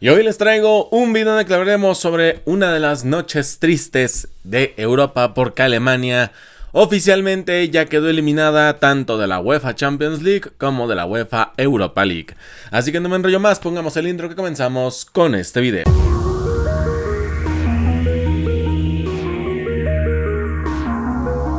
Y hoy les traigo un video en el que hablaremos sobre una de las noches tristes de Europa, porque Alemania oficialmente ya quedó eliminada tanto de la UEFA Champions League como de la UEFA Europa League. Así que no me enrollo más, pongamos el intro que comenzamos con este video.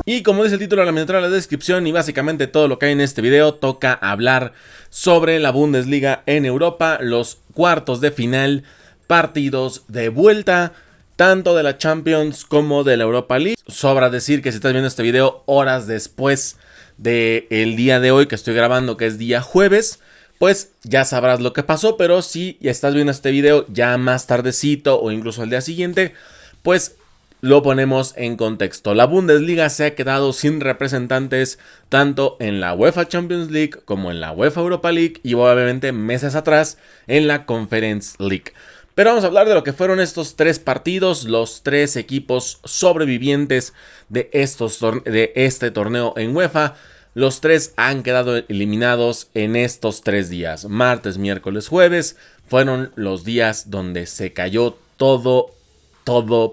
Y como dice el título, la miniatura, la descripción y básicamente todo lo que hay en este video, toca hablar sobre la Bundesliga en Europa, los cuartos de final, partidos de vuelta, tanto de la Champions como de la Europa League. Sobra decir que si estás viendo este video horas después del día de hoy que estoy grabando, que es día jueves, pues ya sabrás lo que pasó, pero si ya estás viendo este video ya más tardecito o incluso el día siguiente, pues lo ponemos en contexto. La Bundesliga se ha quedado sin representantes tanto en la UEFA Champions League como en la UEFA Europa League y obviamente meses atrás en la Conference League. Pero vamos a hablar de lo que fueron estos tres partidos, los tres equipos sobrevivientes de este torneo en UEFA. Los tres han quedado eliminados en estos 3 días. Martes, miércoles, jueves fueron los días donde se cayó todo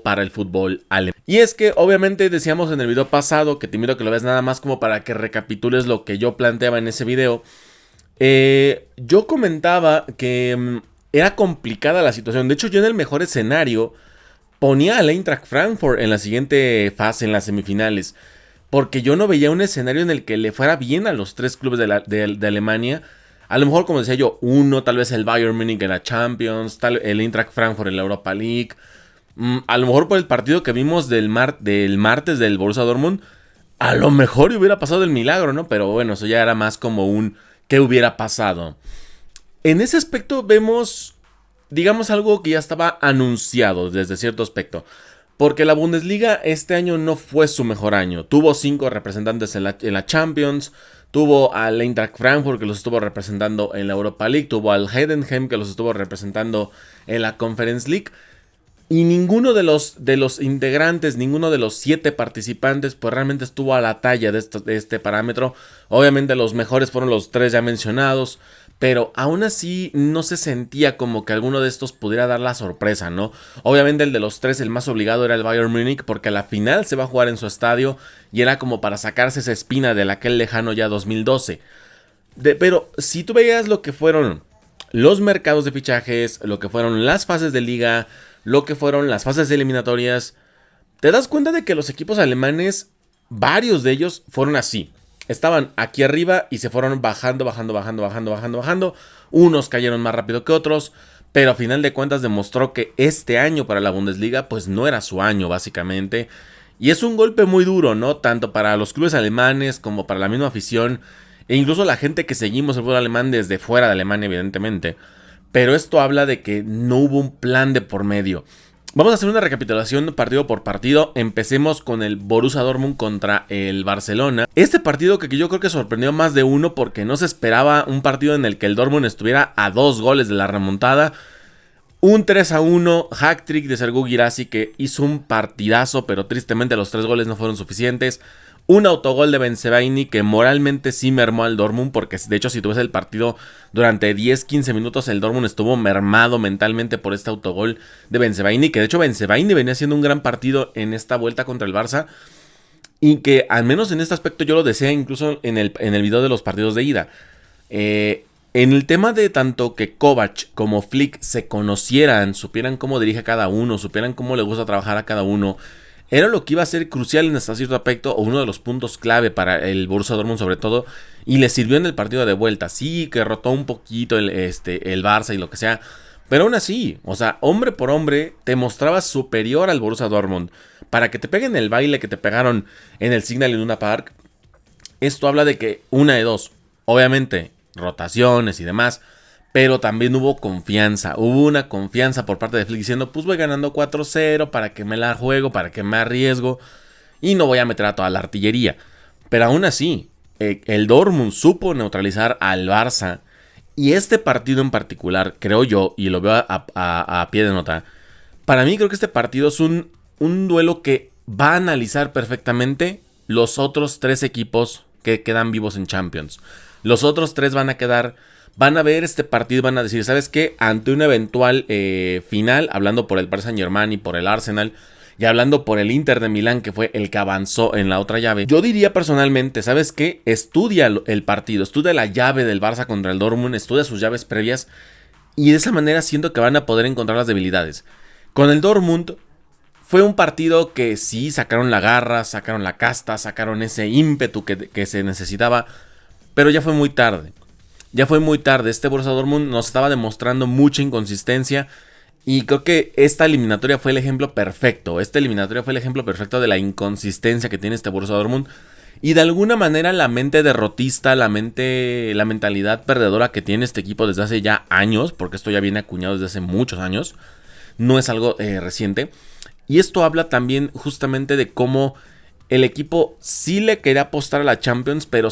para el fútbol alemán. Y es que obviamente decíamos en el video pasado, que te invito a que lo veas nada más como para que recapitules lo que yo planteaba en ese video. Yo comentaba que era complicada la situación. De hecho, yo en el mejor escenario ponía al Eintracht Frankfurt en la siguiente fase, en las semifinales, porque yo no veía un escenario en el que le fuera bien a los tres clubes de Alemania. A lo mejor, como decía yo, uno, tal vez el Bayern Múnich en la Champions, el Eintracht Frankfurt en la Europa League. A lo mejor por el partido que vimos del martes del Borussia Dortmund, a lo mejor hubiera pasado el milagro, ¿no? Pero bueno, eso ya era más como un ¿qué hubiera pasado? En ese aspecto vemos, digamos, algo que ya estaba anunciado desde cierto aspecto. Porque la Bundesliga este año no fue su mejor año. Tuvo 5 representantes en la Champions. Tuvo al Eintracht Frankfurt que los estuvo representando en la Europa League. Tuvo al Heidenheim que los estuvo representando en la Conference League. Y ninguno de los integrantes, ninguno de los 7 participantes, pues realmente estuvo a la talla de este parámetro. Obviamente los mejores fueron los 3 ya mencionados, pero aún así no se sentía como que alguno de estos pudiera dar la sorpresa, ¿no? Obviamente el de los 3, el más obligado era el Bayern Múnich, porque a la final se va a jugar en su estadio y era como para sacarse esa espina de aquel lejano ya 2012. Pero si tú veías lo que fueron los mercados de fichajes, lo que fueron las fases de liga, lo que fueron las fases eliminatorias, te das cuenta de que los equipos alemanes, varios de ellos fueron así. Estaban aquí arriba y se fueron bajando. Unos cayeron más rápido que otros, pero a final de cuentas demostró que este año para la Bundesliga pues no era su año básicamente. Y es un golpe muy duro, ¿no? Tanto para los clubes alemanes como para la misma afición e incluso la gente que seguimos el fútbol alemán desde fuera de Alemania, evidentemente. Pero esto habla de que no hubo un plan de por medio. Vamos a hacer una recapitulación partido por partido. Empecemos con el Borussia Dortmund contra el Barcelona. Este partido que yo creo que sorprendió más de uno porque no se esperaba un partido en el que el Dortmund estuviera a 2 goles de la remontada. Un 3-1, hack-trick de Sergio Guirassy que hizo un partidazo, pero tristemente los 3 goles no fueron suficientes. Un autogol de Bensebaini que moralmente sí mermó al Dortmund, porque de hecho si tú ves el partido durante 10-15 minutos el Dortmund estuvo mermado mentalmente por este autogol de Bensebaini, que de hecho Bensebaini venía haciendo un gran partido en esta vuelta contra el Barça, y que al menos en este aspecto yo lo decía incluso en el video de los partidos de ida. En el tema de tanto que Kovac como Flick se conocieran, supieran cómo dirige a cada uno, supieran cómo le gusta trabajar a cada uno, era lo que iba a ser crucial en hasta cierto aspecto, o uno de los puntos clave para el Borussia Dortmund sobre todo, y le sirvió en el partido de vuelta. Sí, que rotó un poquito el Barça y lo que sea, pero aún así, o sea, hombre por hombre, te mostraba superior al Borussia Dortmund. Para que te peguen el baile que te pegaron en el Signal Iduna Park, esto habla de que una de dos, obviamente, rotaciones y demás, pero también hubo confianza, hubo una confianza por parte de Flick diciendo, pues voy ganando 4-0, para que me la juego, para que me arriesgo, y no voy a meter a toda la artillería. Pero aún así, el Dortmund supo neutralizar al Barça, y este partido en particular, creo yo, y lo veo a pie de nota, para mí creo que este partido es un duelo que va a analizar perfectamente los otros 3 equipos que quedan vivos en Champions. Los otros 3 van a quedar van a ver este partido y van a decir, ¿sabes qué? Ante una eventual final, hablando por el Paris Saint-Germain y por el Arsenal, y hablando por el Inter de Milán, que fue el que avanzó en la otra llave, yo diría personalmente, ¿sabes qué? Estudia el partido, estudia la llave del Barça contra el Dortmund, estudia sus llaves previas, y de esa manera siento que van a poder encontrar las debilidades. Con el Dortmund fue un partido que sí sacaron la garra, sacaron la casta, sacaron ese ímpetu que se necesitaba, pero ya fue muy tarde. Ya fue muy tarde. Este Borussia Dortmund nos estaba demostrando mucha inconsistencia. Y creo que esta eliminatoria fue el ejemplo perfecto. Esta eliminatoria fue el ejemplo perfecto de la inconsistencia que tiene este Borussia Dortmund. Y de alguna manera la mente derrotista, la mentalidad perdedora que tiene este equipo desde hace ya años. Porque esto ya viene acuñado desde hace muchos años. No es algo reciente. Y esto habla también justamente de cómo el equipo sí le quería apostar a la Champions, pero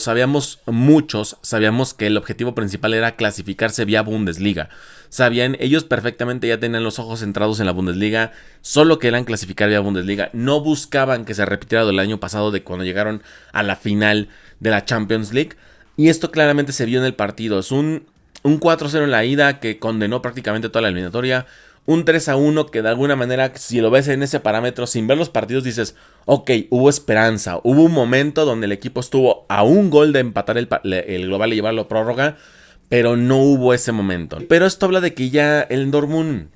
muchos sabíamos que el objetivo principal era clasificarse vía Bundesliga. Sabían, ellos perfectamente ya tenían los ojos centrados en la Bundesliga, solo querían clasificar vía Bundesliga. No buscaban que se repitiera del año pasado de cuando llegaron a la final de la Champions League. Y esto claramente se vio en el partido. Es un 4-0 en la ida que condenó prácticamente toda la eliminatoria. Un 3-1 que de alguna manera, si lo ves en ese parámetro, sin ver los partidos, dices, ok, hubo esperanza. Hubo un momento donde el equipo estuvo a un gol de empatar el global y llevarlo a prórroga, pero no hubo ese momento. Pero esto habla de que ya el Dortmund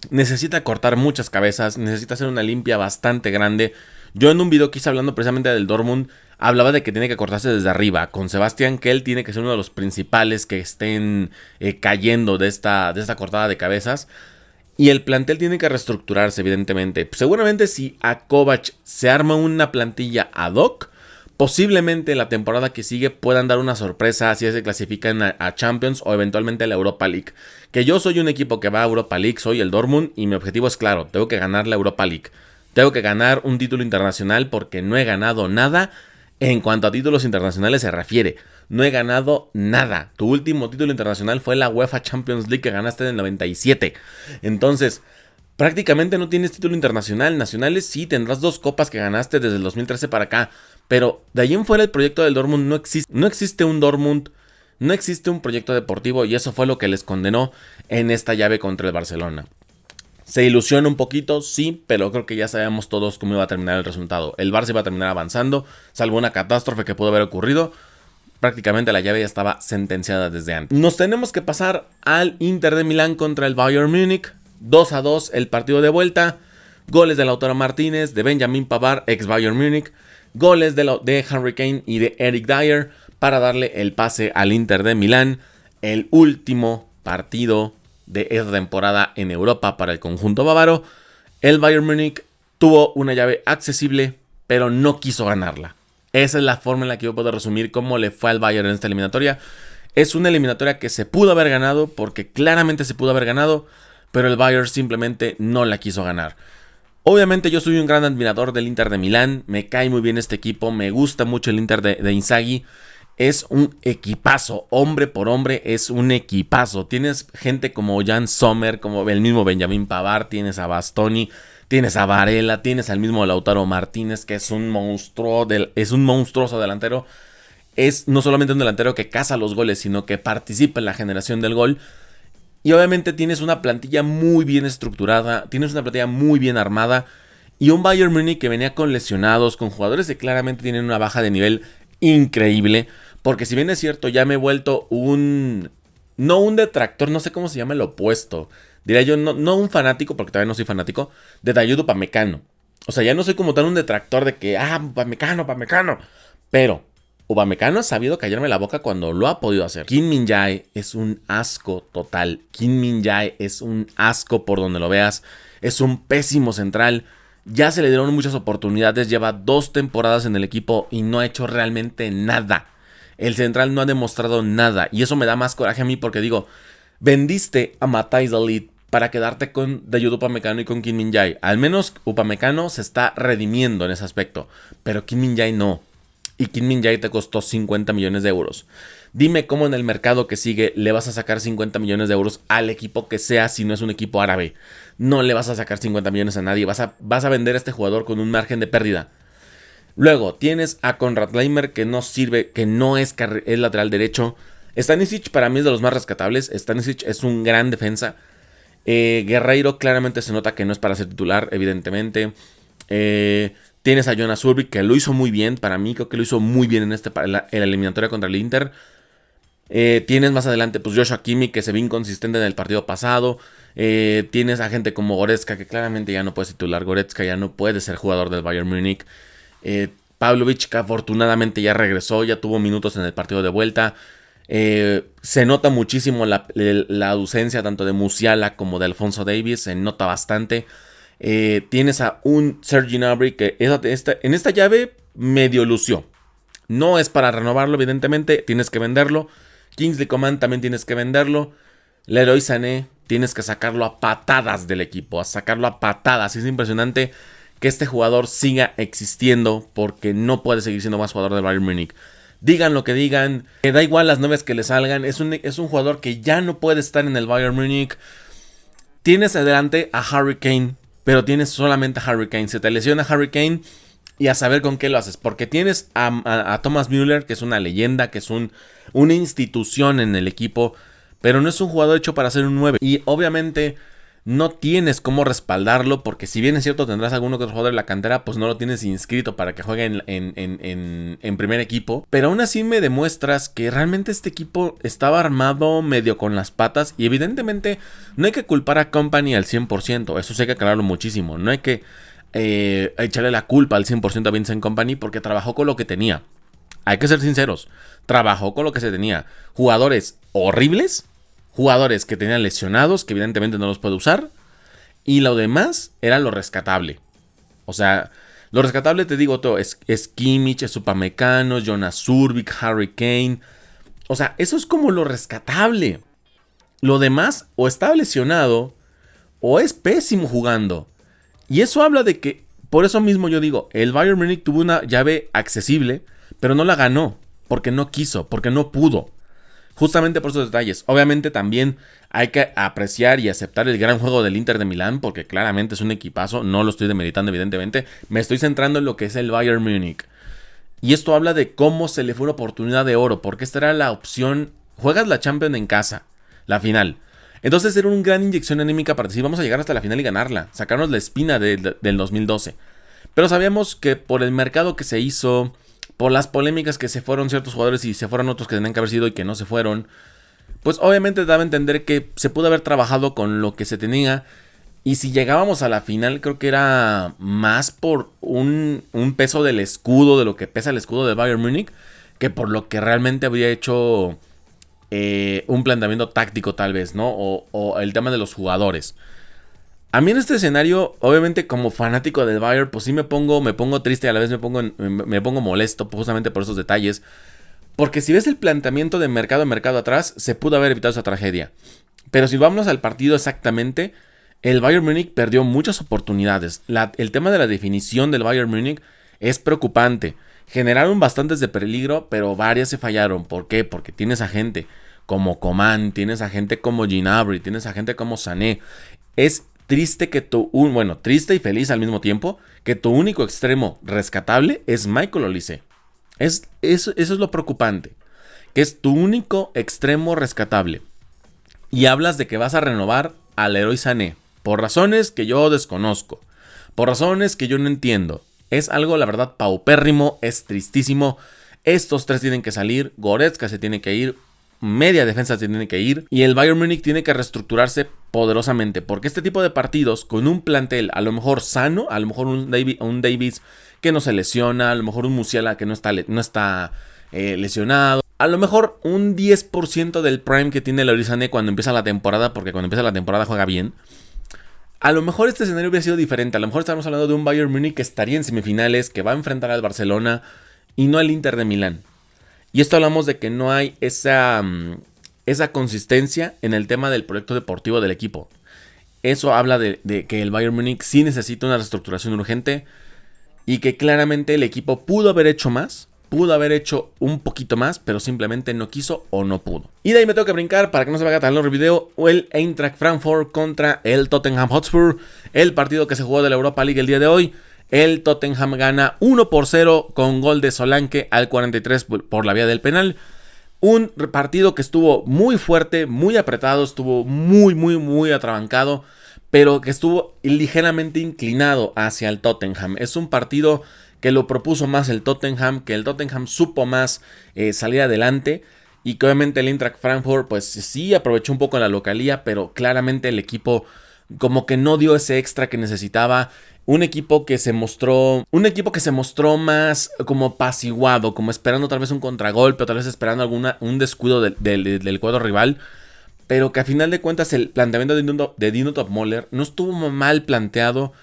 necesita cortar muchas cabezas, necesita hacer una limpia bastante grande. Yo en un video que hice hablando precisamente del Dortmund, hablaba de que tiene que cortarse desde arriba. Con Sebastián Kehl tiene que ser uno de los principales que estén cayendo de esta cortada de cabezas. Y el plantel tiene que reestructurarse, evidentemente. Seguramente si a Kovac se arma una plantilla ad hoc, posiblemente la temporada que sigue puedan dar una sorpresa si se clasifican a Champions o eventualmente a la Europa League. Que yo soy un equipo que va a Europa League, soy el Dortmund y mi objetivo es claro, tengo que ganar la Europa League. Tengo que ganar un título internacional porque no he ganado nada en cuanto a títulos internacionales se refiere. No he ganado nada. Tu último título internacional fue la UEFA Champions League que ganaste en el 97. Entonces, prácticamente no tienes título internacional. Nacionales sí, tendrás 2 copas que ganaste desde el 2013 para acá. Pero de ahí en fuera el proyecto del Dortmund no existe. No existe un Dortmund. No existe un proyecto deportivo y eso fue lo que les condenó en esta llave contra el Barcelona. Se ilusiona un poquito, sí, pero creo que ya sabemos todos cómo iba a terminar el resultado. El Barça iba a terminar avanzando, salvo una catástrofe que pudo haber ocurrido. Prácticamente la llave ya estaba sentenciada desde antes. Nos tenemos que pasar al Inter de Milán contra el Bayern Múnich. 2-2 el partido de vuelta. Goles de Lautaro Martínez, de Benjamin Pavard, ex Bayern Múnich. Goles de Harry Kane y de Eric Dyer para darle el pase al Inter de Milán. El último partido de esta temporada en Europa para el conjunto bávaro. El Bayern Múnich tuvo una llave accesible, pero no quiso ganarla. Esa es la forma en la que yo puedo resumir cómo le fue al Bayern en esta eliminatoria. Es una eliminatoria que se pudo haber ganado, porque claramente se pudo haber ganado, pero el Bayern simplemente no la quiso ganar. Obviamente yo soy un gran admirador del Inter de Milán, me cae muy bien este equipo, me gusta mucho el Inter de Inzaghi. Es un equipazo, hombre por hombre es un equipazo. Tienes gente como Jan Sommer, como el mismo Benjamin Pavard, tienes a Bastoni, tienes a Varela, tienes al mismo Lautaro Martínez, que es un monstruoso delantero. Es no solamente un delantero que caza los goles, sino que participa en la generación del gol. Y obviamente tienes una plantilla muy bien estructurada, tienes una plantilla muy bien armada. Y un Bayern Múnich que venía con lesionados, con jugadores que claramente tienen una baja de nivel increíble. Porque si bien es cierto, ya me he vuelto no un detractor, no sé cómo se llama el opuesto. Diría yo, no un fanático, porque todavía no soy fanático, de Dayot Upamecano. O sea, ya no soy como tan un detractor de que, Upamecano. Pero Upamecano ha sabido callarme la boca cuando lo ha podido hacer. Kim Min-jae es un asco total. Kim Min-jae es un asco por donde lo veas. Es un pésimo central. Ya se le dieron muchas oportunidades. Lleva 2 temporadas en el equipo y no ha hecho realmente nada. El central no ha demostrado nada. Y eso me da más coraje a mí porque digo, vendiste a Matthijs de Ligt para quedarte con Dayot Upamecano y con Kim Min-jae. Al menos Upamecano se está redimiendo en ese aspecto. Pero Kim Min-jae no. Y Kim Min-jae te costó 50 millones de euros. Dime cómo en el mercado que sigue le vas a sacar 50 millones de euros al equipo que sea si no es un equipo árabe. No le vas a sacar 50 millones a nadie. Vas a vender a este jugador con un margen de pérdida. Luego tienes a Konrad Laimer que no sirve, que no es lateral derecho. Stanisic para mí es de los más rescatables. Stanisic es un gran defensa. Guerreiro claramente se nota que no es para ser titular, evidentemente. Tienes a Jonas Urbic, que lo hizo muy bien. Para mí creo que lo hizo muy bien en la eliminatoria contra el Inter. Tienes más adelante pues Joshua Kimmich, que se ve inconsistente en el partido pasado. Tienes a gente como Goretzka, que claramente ya no puede titular. Goretzka ya no puede ser jugador del Bayern Múnich. Pavlovic, que afortunadamente ya regresó, ya tuvo minutos en el partido de vuelta. Se nota muchísimo la ausencia tanto de Musiala como de Alphonso Davies. Se nota bastante. Tienes a un Serge Gnabry que en esta llave medio lució. No es para renovarlo, evidentemente. Tienes que venderlo. Kingsley Coman también tienes que venderlo. Leroy Sané tienes que sacarlo a patadas del equipo. A sacarlo a patadas. Es impresionante que este jugador siga existiendo, porque no puede seguir siendo más jugador del Bayern Múnich. Digan lo que digan, que da igual las nuevas que le salgan. Es un jugador que ya no puede estar en el Bayern Múnich. Tienes adelante a Harry Kane, pero tienes solamente a Harry Kane. Se te lesiona Harry Kane y a saber con qué lo haces. Porque tienes a Thomas Müller, que es una leyenda, que es una institución en el equipo, pero no es un jugador hecho para ser un 9. Y obviamente no tienes cómo respaldarlo, porque si bien es cierto tendrás alguno que otro jugador de la cantera, pues no lo tienes inscrito para que juegue en primer equipo. Pero aún así me demuestras que realmente este equipo estaba armado medio con las patas. Y evidentemente no hay que culpar a Kompany al 100%, eso sí hay que aclararlo muchísimo. No hay que echarle la culpa al 100% a Vincent Kompany, porque trabajó con lo que tenía. Hay que ser sinceros, trabajó con lo que se tenía. Jugadores horribles, jugadores que tenían lesionados, que evidentemente no los puede usar, y lo demás era lo rescatable. O sea, lo rescatable, te digo todo, es Kimmich, es Upamecano, Jonas Urbic, Harry Kane. O sea, eso es como lo rescatable. Lo demás o estaba lesionado o es pésimo jugando. Y eso habla de que, por eso mismo yo digo, el Bayern Múnich tuvo una llave accesible, pero no la ganó, porque no quiso, porque no pudo. Justamente por esos detalles. Obviamente también hay que apreciar y aceptar el gran juego del Inter de Milán, porque claramente es un equipazo. No lo estoy demeritando, evidentemente. Me estoy centrando en lo que es el Bayern Múnich. Y esto habla de cómo se le fue una oportunidad de oro, porque esta era la opción. Juegas la Champions en casa, la final. Entonces era una gran inyección anímica para decir, vamos a llegar hasta la final y ganarla. Sacarnos la espina del 2012. Pero sabíamos que por el mercado que se hizo, por las polémicas que se fueron ciertos jugadores y se fueron otros que tenían que haber sido y que no se fueron, pues obviamente daba a entender que se pudo haber trabajado con lo que se tenía. Y si llegábamos a la final, creo que era más por un peso del escudo, de lo que pesa el escudo de Bayern Múnich, que por lo que realmente habría hecho un planteamiento táctico tal vez, ¿no? O el tema de los jugadores. A mí en este escenario, obviamente como fanático del Bayern, pues sí me pongo triste y a la vez me pongo molesto justamente por esos detalles. Porque si ves el planteamiento de mercado atrás, se pudo haber evitado esa tragedia. Pero si vamos al partido exactamente, el Bayern Múnich perdió muchas oportunidades. El tema de la definición del Bayern Múnich es preocupante. Generaron bastantes de peligro, pero varias se fallaron. ¿Por qué? Porque tienes a gente como Coman, tienes a gente como Gnabry, tienes a gente como Sané. Es triste que triste y feliz al mismo tiempo, que tu único extremo rescatable es Michael Olise. Eso es lo preocupante, que es tu único extremo rescatable. Y hablas de que vas a renovar al Leroy Sané, por razones que yo desconozco, por razones que yo no entiendo. Es algo, la verdad, paupérrimo, es tristísimo. Estos tres tienen que salir, Goretzka se tiene que ir, media defensa se tiene que ir, y el Bayern Múnich tiene que reestructurarse poderosamente, porque este tipo de partidos con un plantel a lo mejor sano, a lo mejor un Davies que no se lesiona, a lo mejor un Musiala que no está lesionado, a lo mejor un 10% del prime que tiene Leroy Sané cuando empieza la temporada, porque cuando empieza la temporada juega bien. A lo mejor este escenario hubiera sido diferente. A lo mejor estamos hablando de un Bayern Múnich que estaría en semifinales, que va a enfrentar al Barcelona y no al Inter de Milán. Y esto hablamos de que no hay esa consistencia en el tema del proyecto deportivo del equipo. Eso habla de que el Bayern Múnich sí necesita una reestructuración urgente y que claramente el equipo pudo haber hecho más, pudo haber hecho un poquito más, pero simplemente no quiso o no pudo. Y de ahí me tengo que brincar para que no se me haga tan largo el video, el Eintracht Frankfurt contra el Tottenham Hotspur, el partido que se jugó de la Europa League el día de hoy. El Tottenham gana 1-0 con gol de Solanke al 43 por la vía del penal. Un partido que estuvo muy fuerte, muy apretado, estuvo muy atrabancado, pero que estuvo ligeramente inclinado hacia el Tottenham. Es un partido que lo propuso más el Tottenham, que el Tottenham supo más salir adelante, y que obviamente el Eintracht Frankfurt pues sí aprovechó un poco la localía, pero claramente el equipo como que no dio ese extra que necesitaba. Un equipo que se mostró más como apaciguado, como esperando tal vez un contragolpe, o tal vez esperando un descuido del cuadro rival. Pero que a final de cuentas el planteamiento de Dino Topmöller no estuvo mal planteado.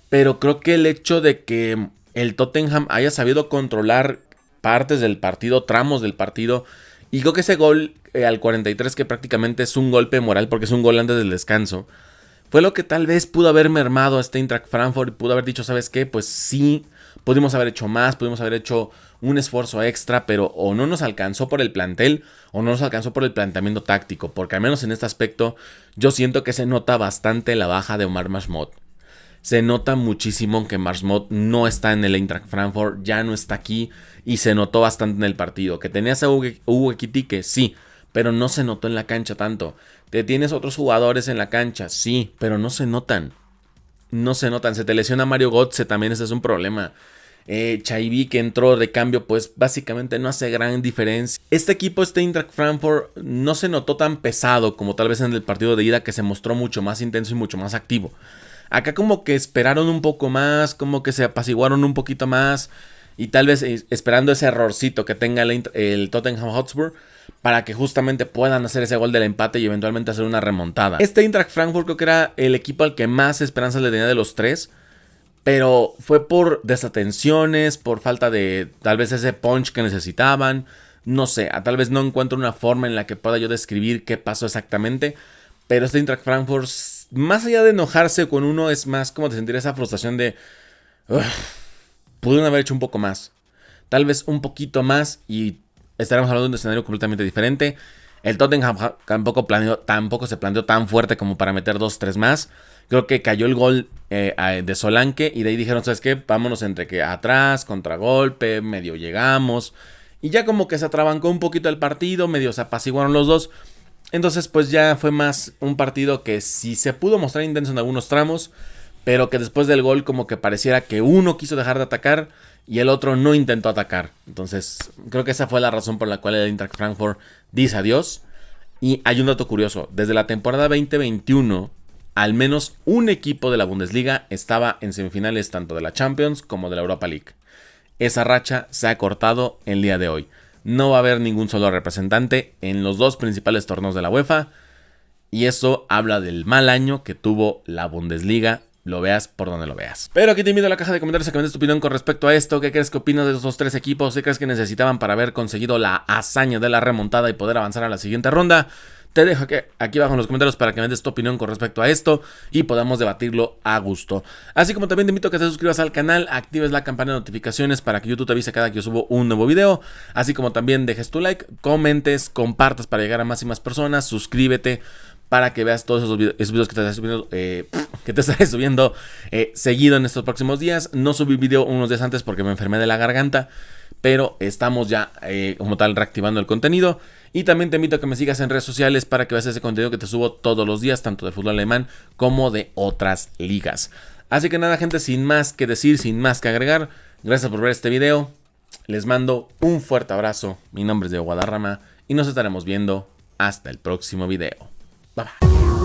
Pero creo que el hecho de que el Tottenham haya sabido controlar partes del partido, tramos del partido. Y creo que ese gol al 43, que prácticamente es un golpe moral porque es un gol antes del descanso, fue lo que tal vez pudo haber mermado a este Eintracht Frankfurt y pudo haber dicho, ¿sabes qué? Pues sí, pudimos haber hecho más, pudimos haber hecho un esfuerzo extra, pero o no nos alcanzó por el plantel o no nos alcanzó por el planteamiento táctico, porque al menos en este aspecto yo siento que se nota bastante la baja de Omar Marmot. Se nota muchísimo que Marmot no está en el Eintracht Frankfurt, ya no está aquí, y se notó bastante en el partido. Que tenías a Hugo Ekitike, sí, pero no se notó en la cancha tanto. Te tienes otros jugadores en la cancha, sí, pero no se notan. No se notan. Se te lesiona Mario Götze, también ese es un problema. Chaibi, que entró de cambio, pues básicamente no hace gran diferencia. Este equipo, este Eintracht Frankfurt, no se notó tan pesado como tal vez en el partido de ida, que se mostró mucho más intenso y mucho más activo. Acá como que esperaron un poco más, como que se apaciguaron un poquito más, y tal vez esperando ese errorcito que tenga el Tottenham Hotspur, para que justamente puedan hacer ese gol del empate y eventualmente hacer una remontada. Este Eintracht Frankfurt creo que era el equipo al que más esperanzas le tenía de los tres, pero fue por desatenciones, por falta de tal vez ese punch que necesitaban. No sé, tal vez no encuentro una forma en la que pueda yo describir qué pasó exactamente, pero este Eintracht Frankfurt, más allá de enojarse con uno, es más como de sentir esa frustración de pudieron haber hecho un poco más, tal vez un poquito más, y estaremos hablando de un escenario completamente diferente. El Tottenham tampoco se planteó tan fuerte como para meter 2-3 más. Creo que cayó el gol de Solanke, y de ahí dijeron, ¿sabes qué? Vámonos entre que atrás, contragolpe, medio llegamos. Y ya como que se atrabancó un poquito el partido, medio se apaciguaron los dos. Entonces pues ya fue más un partido que sí se pudo mostrar intenso en algunos tramos, pero que después del gol como que pareciera que uno quiso dejar de atacar y el otro no intentó atacar. Entonces creo que esa fue la razón por la cual el Eintracht Frankfurt dice adiós. Y hay un dato curioso: desde la temporada 2021, al menos un equipo de la Bundesliga estaba en semifinales tanto de la Champions como de la Europa League. Esa racha se ha cortado el día de hoy. No va a haber ningún solo representante en los dos principales torneos de la UEFA, y eso habla del mal año que tuvo la Bundesliga, lo veas por donde lo veas. Pero aquí te invito a la caja de comentarios a que me des tu opinión con respecto a esto. ¿Qué crees que opinas de esos tres equipos? ¿Qué crees que necesitaban para haber conseguido la hazaña de la remontada y poder avanzar a la siguiente ronda? Te dejo aquí abajo en los comentarios para que me des tu opinión con respecto a esto y podamos debatirlo a gusto. Así como también te invito a que te suscribas al canal, actives la campana de notificaciones para que YouTube te avise cada que yo subo un nuevo video. Así como también dejes tu like, comentes, compartas para llegar a más y más personas, suscríbete para que veas todos esos videos que te estaré subiendo, seguido en estos próximos días. No subí video unos días antes porque me enfermé de la garganta, pero estamos ya como tal reactivando el contenido. Y también te invito a que me sigas en redes sociales para que veas ese contenido que te subo todos los días, tanto de fútbol alemán como de otras ligas. Así que nada, gente, sin más que decir, sin más que agregar, gracias por ver este video. Les mando un fuerte abrazo. Mi nombre es Diego Guadarrama y nos estaremos viendo hasta el próximo video. Bye bye.